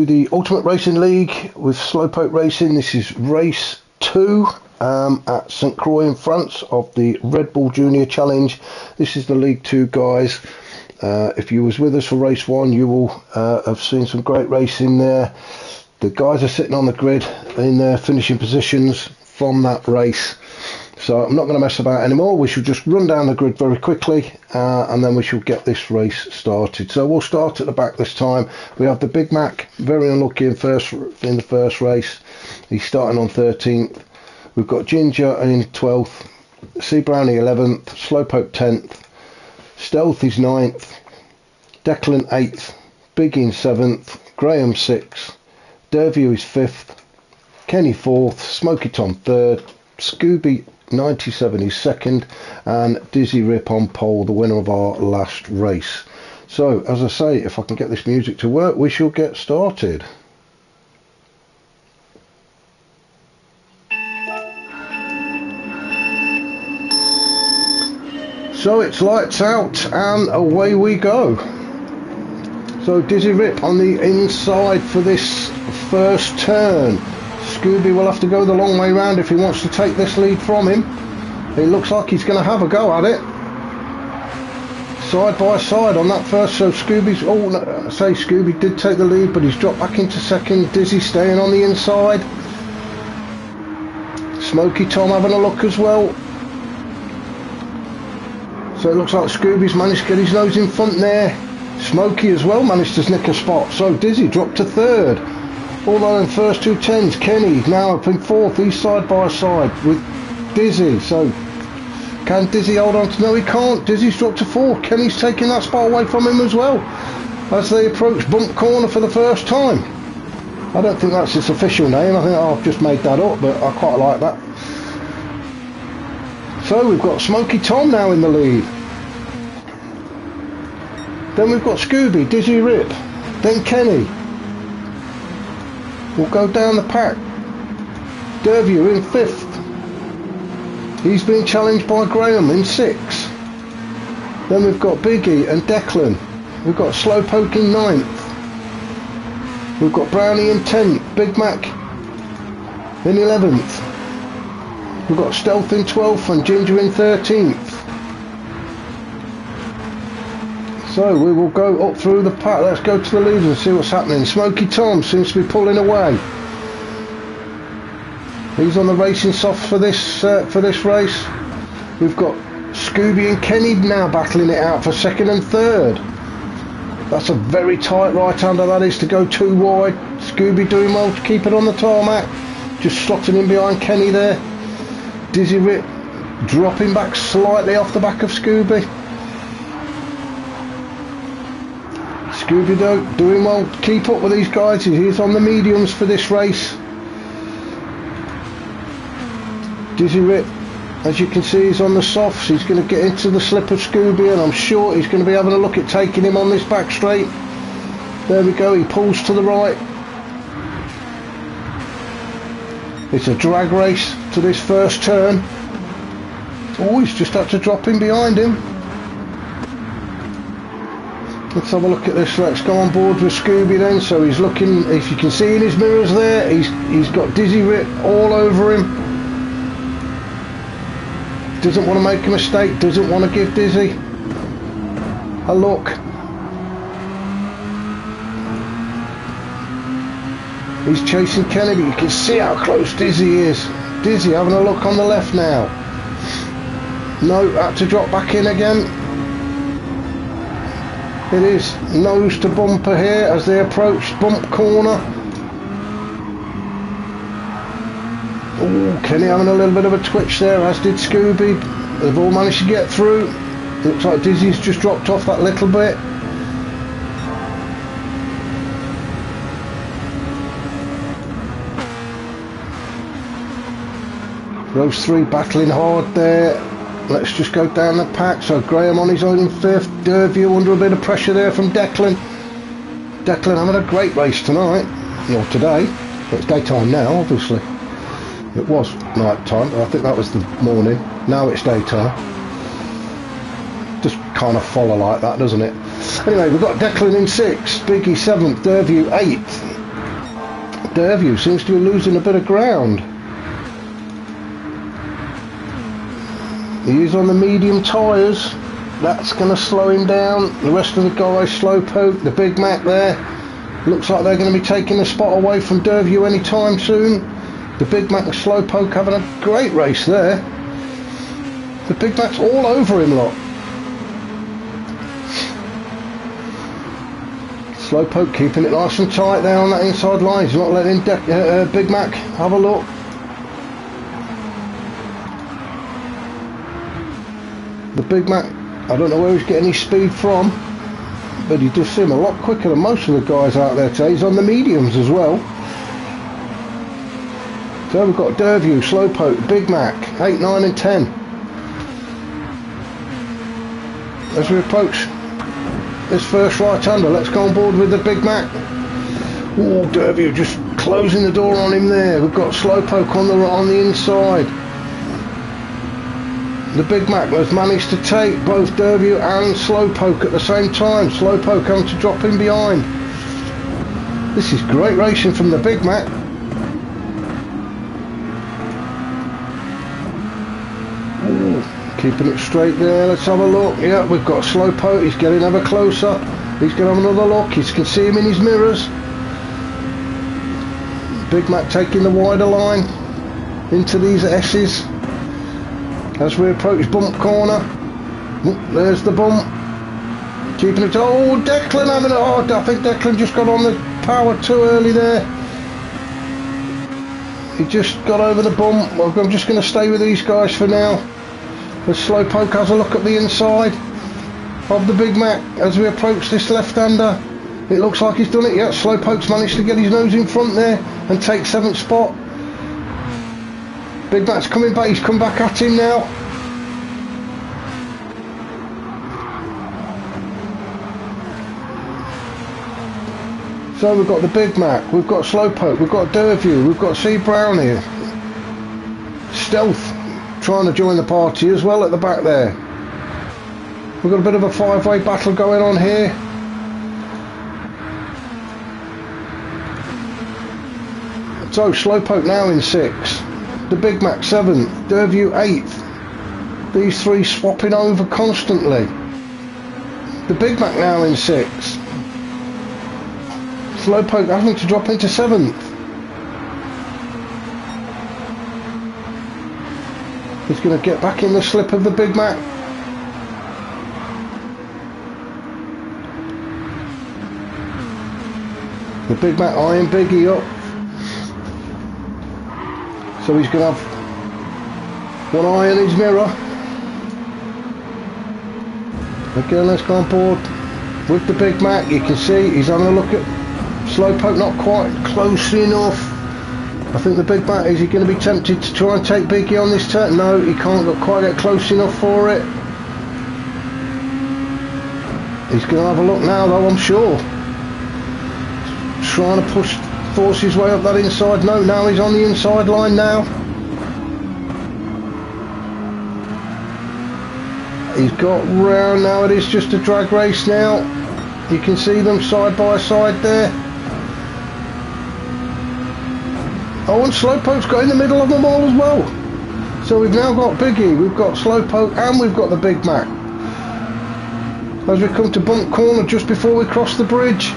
to the Ultimate Racing League with Slowpoke Racing. This is race 2 at St Croix in France of the Red Bull Junior Challenge. This is the League 2, guys. If you was with us for race 1, you will have seen some great racing there. The guys are sitting on the grid in their finishing positions from that race. So I'm not going to mess about anymore. We should just run down the grid very quickly and then we shall get this race started. So we'll start at the back this time. We have the Big Mac, very unlucky in the first race. He's starting on 13th. We've got Ginger in 12th, Sea Brownie 11th, Slowpoke 10th, Stealth is 9th, Declan 8th, Big in 7th, Graham 6th, Derview is 5th, Kenny 4th, Smoky Tom 3rd, Scooby 97 is 2nd, and Dizzy Rip on pole, the winner of our last race. So, as I say, if I can get this music to work, we shall get started. So it's lights out and away we go. So Dizzy Rip on the inside for this first turn. Scooby will have to go the long way round if he wants to take this lead from him. It looks like he's going to have a go at it. Side by side on that first, so Scooby's... Oh, no, I say Scooby did take the lead, but he's dropped back into second. Dizzy staying on the inside. Smoky Tom having a look as well. So it looks like Scooby's managed to get his nose in front there. Smoky as well managed to nick a spot. So Dizzy dropped to 3rd. Although in first 2 tens, Kenny now up in 4th. He's side by side with Dizzy. So can Dizzy hold on to... No, he can't. Dizzy's dropped to 4th. Kenny's taking that spot away from him as well as they approach Bump Corner for the first time. I don't think that's its official name. I think I've just made that up, but I quite like that. So we've got Smoky Tom now in the lead. Then we've got Scooby, Dizzy Rip, then Kenny. We'll go down the pack. Derview in 5th. He's being challenged by Graham in 6th. Then we've got Biggie and Declan. We've got Slowpoke in 9th. We've got Brownie in 10th. Big Mac in 11th. We've got Stealth in 12th and Ginger in 13th. So we will go up through the pack. Let's go to the leaders and see what's happening. Smoky Tom seems to be pulling away. He's on the racing soft for this race. We've got Scooby and Kenny now battling it out for 2nd and 3rd. That's a very tight right-hander that is to go too wide. Scooby doing well to keep it on the tarmac. Just slotting in behind Kenny there. Dizzy Rip dropping back slightly off the back of Scooby. Scooby doing well to keep up with these guys. He's on the mediums for this race. Dizzy Rip, as you can see, he's on the softs. He's going to get into the slip of Scooby, and I'm sure he's going to be having a look at taking him on this back straight. There we go, he pulls to the right. It's a drag race to this first turn. Oh, he's just had to drop in behind him. Let's have a look at this. Let's go on board with Scooby then. So he's looking, if you can see in his mirrors there, he's got Dizzy Rip all over him. Doesn't want to make a mistake, doesn't want to give Dizzy a look. He's chasing Kenny, but you can see how close Dizzy is. Dizzy having a look on the left now. No, had to drop back in again. It is nose to bumper here as they approach Bump Corner. Oh, Kenny having a little bit of a twitch there, as did Scooby. They've all managed to get through. Looks like Dizzy's just dropped off that little bit. Those 3 battling hard there. Let's just go down the pack. So Graham on his own in 5th. Derview under a bit of pressure there from Declan. Declan having a great race tonight. Or today. But it's daytime now, obviously. It was night time, but I think that was the morning. Now it's daytime. Just kind of follow like that, doesn't it? Anyway, we've got Declan in 6th, Biggie 7th, Derview 8th, Derview seems to be losing a bit of ground. He is on the medium tyres. That's going to slow him down. The rest of the guys, Slowpoke, the Big Mac there, looks like they're going to be taking the spot away from Derview anytime soon. The Big Mac and Slowpoke having a great race there. The Big Mac's all over him lot. Slowpoke keeping it nice and tight there on that inside line. He's not letting Big Mac have a look. The Big Mac, I don't know where he's getting his speed from, but he does seem a lot quicker than most of the guys out there today. He's on the mediums as well. So we've got Derview, Slowpoke, Big Mac, 8, 9 and 10. As we approach this first right-hander, let's go on board with the Big Mac. Oh, Derview just closing the door on him there. We've got Slowpoke on the inside. The Big Mac has managed to take both Derview and Slowpoke at the same time. Slowpoke having to drop in behind. This is great racing from the Big Mac. Ooh, keeping it straight there. Let's have a look. Yeah, we've got Slowpoke. He's getting ever closer. He's going to have another look. You can see him in his mirrors. Big Mac taking the wider line into these S's. As we approach bump corner, there's the bump. Keeping it. Oh, Declan having it. Oh, I think Declan just got on the power too early there. He just got over the bump. Well, I'm just going to stay with these guys for now. As Slowpoke has a look at the inside of the Big Mac as we approach this left-hander. It looks like he's done it. Yeah, Slowpoke's managed to get his nose in front there and take 7th spot. Big Mac's coming back, he's come back at him now. So we've got the Big Mac, we've got Slowpoke, we've got Derview, we've got C Brown here. Stealth trying to join the party as well at the back there. We've got a bit of a 5-way battle going on here. So Slowpoke now in 6th. The Big Mac 7th, Derview 8th. These three swapping over constantly. The Big Mac now in 6th. Slowpoke having to drop into 7th. He's going to get back in the slip of the Big Mac. The Big Mac eyeing Biggie up. So he's going to have one eye on his mirror. Again, let's go on board with the Big Mac. You can see he's having a look at Slowpoke, not quite close enough. I think the Big Mac, is he going to be tempted to try and take Biggie on this turn? No, he can't quite get close enough for it. He's going to have a look now though, I'm sure. Trying to force his way up that inside. No, now he's on the inside line now. He's got round now. It is just a drag race now. You can see them side by side there. Oh, and Slowpoke's got in the middle of them all as well. So we've now got Biggie, we've got Slowpoke, and we've got the Big Mac. As we come to bump corner just before we cross the bridge.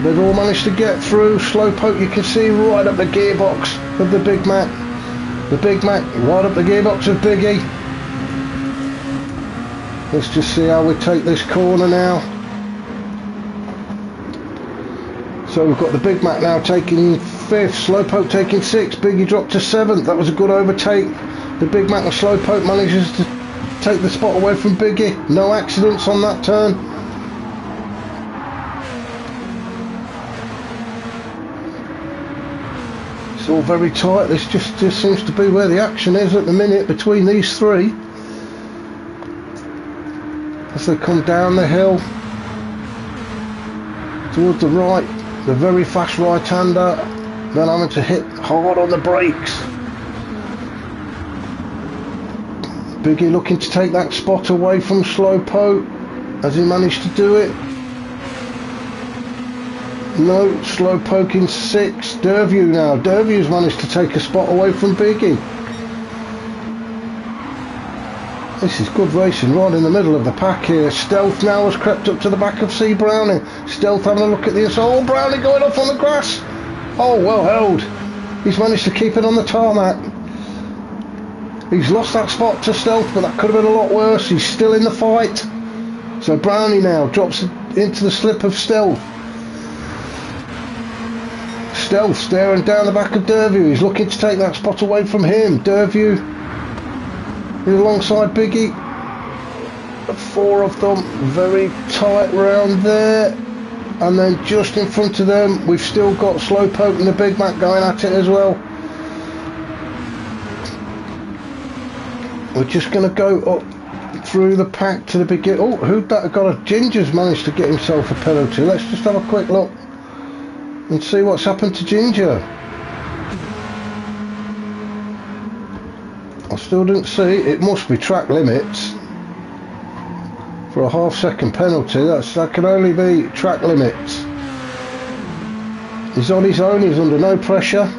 They've all managed to get through. Slowpoke, you can see right up the gearbox of the Big Mac. The Big Mac right up the gearbox of Biggie. Let's just see how we take this corner now. So we've got the Big Mac now taking 5th, Slowpoke taking 6th, Biggie dropped to 7th. That was a good overtake. The Big Mac and Slowpoke manages to take the spot away from Biggie. No accidents on that turn. It's all very tight. This just seems to be where the action is at the minute between these three. As they come down the hill towards the right, the very fast right-hander, then having to hit hard on the brakes. Biggie looking to take that spot away from Slowpoke. Has he managed to do it? No, Slowpoke in 6. Derview now. Derview's managed to take a spot away from Biggie. This is good racing right in the middle of the pack here. Stealth now has crept up to the back of C. Brownie. Stealth having a look at the inside. Oh, Brownie going off on the grass. Oh, well held. He's managed to keep it on the tarmac. He's lost that spot to Stealth, but that could have been a lot worse. He's still in the fight. So Brownie now drops into the slip of Stealth. Stealth staring down the back of Derview. He's looking to take that spot away from him. Derview is alongside Biggie. 4 of them, very tight round there. And then just in front of them, we've still got Slowpoke and the Big Mac going at it as well. We're just going to go up through the pack to the beginning. Oh, who'd that have got? Ginger's managed to get himself a penalty. Let's just have a quick look and see what's happened to Ginger. I still didn't see. It must be track limits for a half-second penalty. That can only be track limits. He's on his own. He's under no pressure.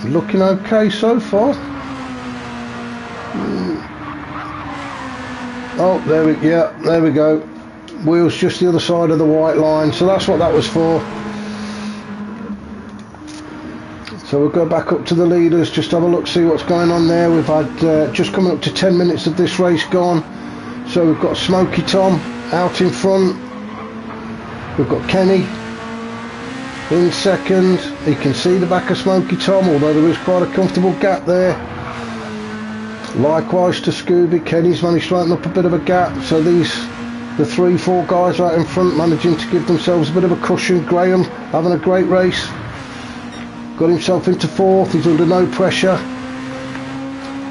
Looking okay so far. Oh, there we go. Wheels just the other side of the white line. So that's what that was for. So we'll go back up to the leaders, just have a look, see what's going on there. We've had just coming up to 10 minutes of this race gone. So we've got Smoky Tom out in front. We've got Kenny in second. He can see the back of Smoky Tom, although there is quite a comfortable gap there. Likewise to Scooby. Kenny's managed to open up a bit of a gap. So the 3-4 guys out in front managing to give themselves a bit of a cushion. Graham having a great race. Got himself into 4th, he's under no pressure.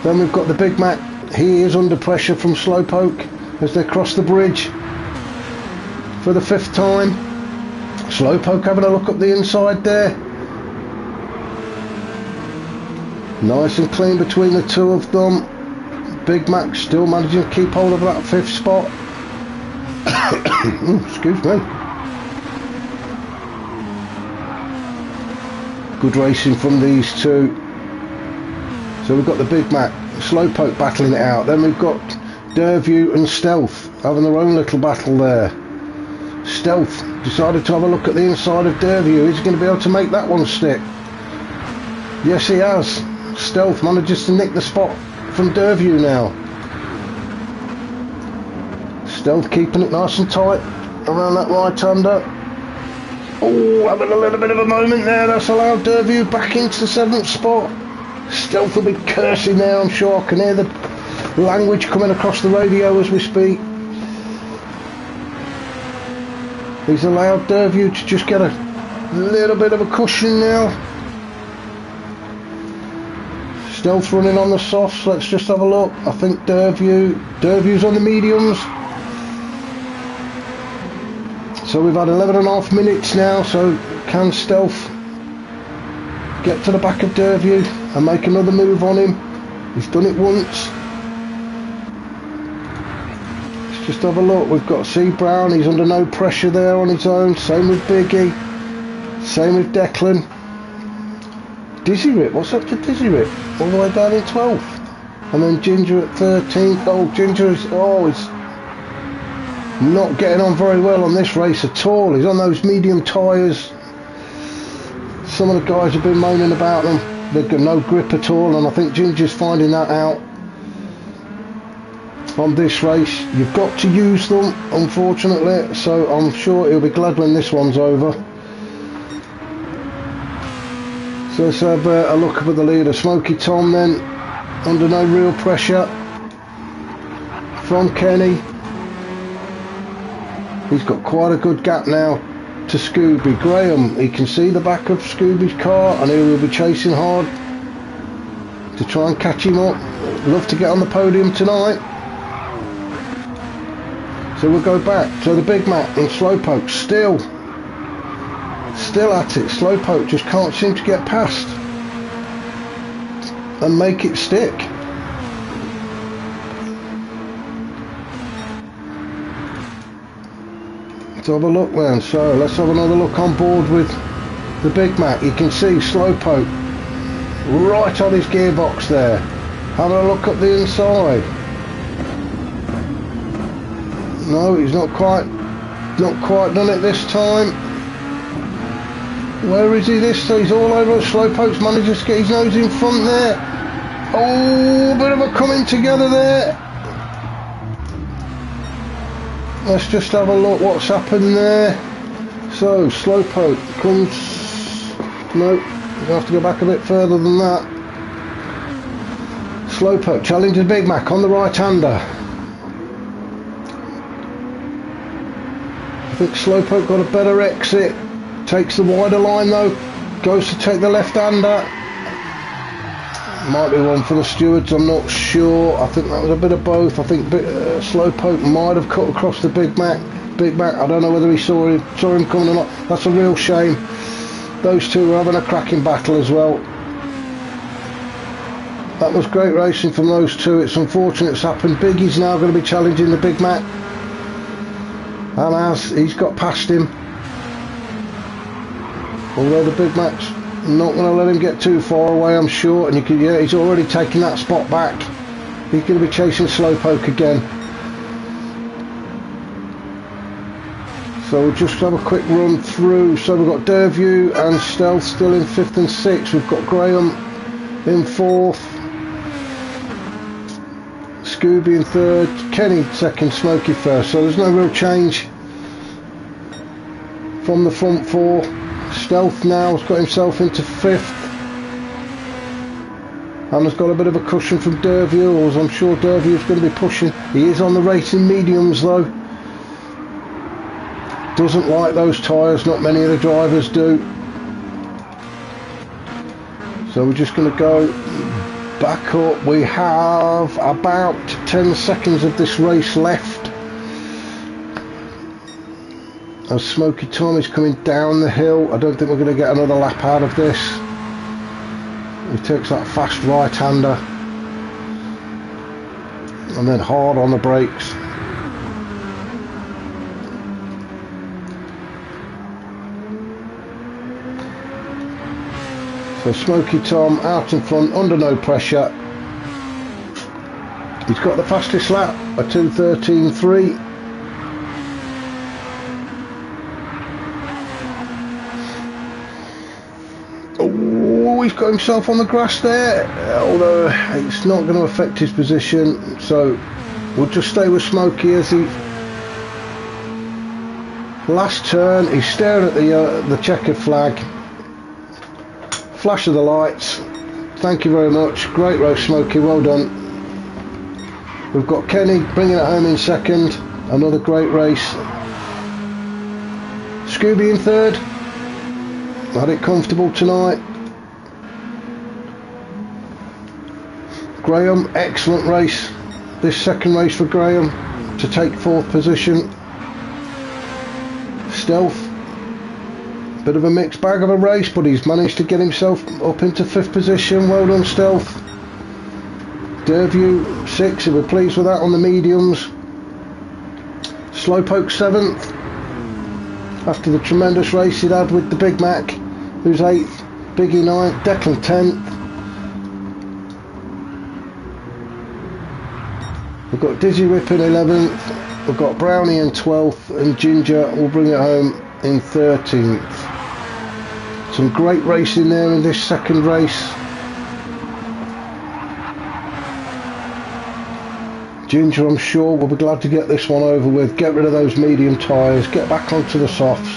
Then we've got the Big Mac, he is under pressure from Slowpoke as they cross the bridge for the 5th time. Slowpoke having a look up the inside there. Nice and clean between the 2 of them. Big Mac still managing to keep hold of that 5th spot. Excuse me. Good racing from these 2. So we've got the Big Mac, Slowpoke battling it out. Then we've got Derview and Stealth having their own little battle there. Stealth decided to have a look at the inside of Derview. Is he going to be able to make that one stick? Yes, he has. Stealth manages to nick the spot from Derview now. Stealth keeping it nice and tight around that right-hander. Oh, having a little bit of a moment there. That's allowed Derview back into the 7th spot. Stealth will be cursing there, I'm sure. I can hear the language coming across the radio as we speak. He's allowed Derview to just get a little bit of a cushion now. Stealth running on the softs. Let's just have a look. I think Derview's on the mediums. So we've had 11.5 minutes now, so can Stealth get to the back of Derview and make another move on him? He's done it once. Let's just have a look. We've got C. Brown, he's under no pressure there on his own. Same with Biggie. Same with Declan. Dizzy Rip, what's up to Dizzy Rip? All the way down in 12th. And then Ginger at 13th. Oh, Ginger is not getting on very well on this race at all. He's on those medium tyres. Some of the guys have been moaning about them. They've got no grip at all, and I think Ginger's finding that out on this race. You've got to use them, unfortunately, so I'm sure he'll be glad when this one's over. So let's have a look up at the leader. Smoky Tom then, under no real pressure from Kenny. He's got quite a good gap now to Scooby. Graham, he can see the back of Scooby's car and he will be chasing hard to try and catch him up. Love to get on the podium tonight. So we'll go back to the Big Mac and Slowpoke still at it. Slowpoke just can't seem to get past and make it stick. Let's have a look then. So let's have another look on board with the Big Mac. You can see Slowpoke right on his gearbox there. Having a look at the inside. No, he's not quite done it this time. Where is he this time? He's all over. Slowpoke's managed to get his nose in front there. Oh, bit of a coming together there. Let's just have a look what's happened there. So Slowpoke comes. No, you have to go back a bit further than that. Slowpoke challenges Big Mac on the right-hander. I think Slowpoke got a better exit. Takes the wider line though. Goes to take the left-hander. Might be one for the stewards, I'm not sure. I think that was a bit of both. I think Slowpoke might have cut across the Big Mac. I don't know whether he saw him coming or not. That's a real shame. Those two were having a cracking battle as well. That was great racing from those two. It's unfortunate it's happened. Biggie's now going to be challenging the Big Mac. And as he's got past him. Although the Big Mac's not going to let him get too far away, I'm sure. And you can, yeah, he's already taken that spot back. He's going to be chasing Slowpoke again. So we'll just have a quick run through. So we've got Derview and Stealth still in 5th and 6th. We've got Graham in 4th. Scooby in 3rd. Kenny 2nd, Smokey 1st. So there's no real change from the front 4. Stealth now has got himself into 5th. And has got a bit of a cushion from Derview, as I'm sure Derview's going to be pushing. He is on the racing mediums though. Doesn't like those tyres, not many of the drivers do. So we're just going to go back up. We have about 10 seconds of this race left. As Smoky Tom is coming down the hill, I don't think we're going to get another lap out of this. He takes that fast right-hander and then hard on the brakes. So Smoky Tom out in front, under no pressure. He's got the fastest lap, a 2:13.3. Oh, he's got himself on the grass there, although it's not going to affect his position. So we'll just stay with Smoky as he last turn. He's staring at the checkered flag. Flash of the lights. Thank you very much. Great race, Smoky. Well done. We've got Kenny bringing it home in 2nd. Another great race. Scooby in 3rd. Had it comfortable tonight. Graham, excellent race. This 2nd race for Graham to take 4th position. Stealth. Bit of a mixed bag of a race, but he's managed to get himself up into 5th position. Well done, Stealth. Derview 6th, so we're pleased with that on the mediums. Slowpoke 7th. After the tremendous race he'd had with the Big Mac, who's 8th. Biggie 9th. Declan 10th. We've got Dizzy Whip in 11th. We've got Brownie in 12th, and Ginger will bring it home in 13th. Some great racing there in this 2nd race. Ginger, I'm sure, will be glad to get this one over with. Get rid of those medium tyres. Get back onto the softs.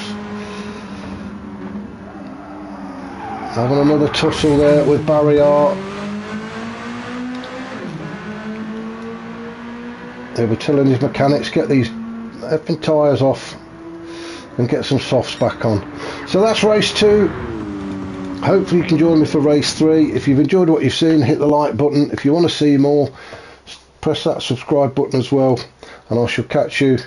Having another tussle there with Barry Hart. They were telling his mechanics, get these effing tyres off and get some softs back on. So that's race 2. Hopefully you can join me for race 3. If you've enjoyed what you've seen, hit the like button. If you want to see more, press that subscribe button as well, and I shall catch you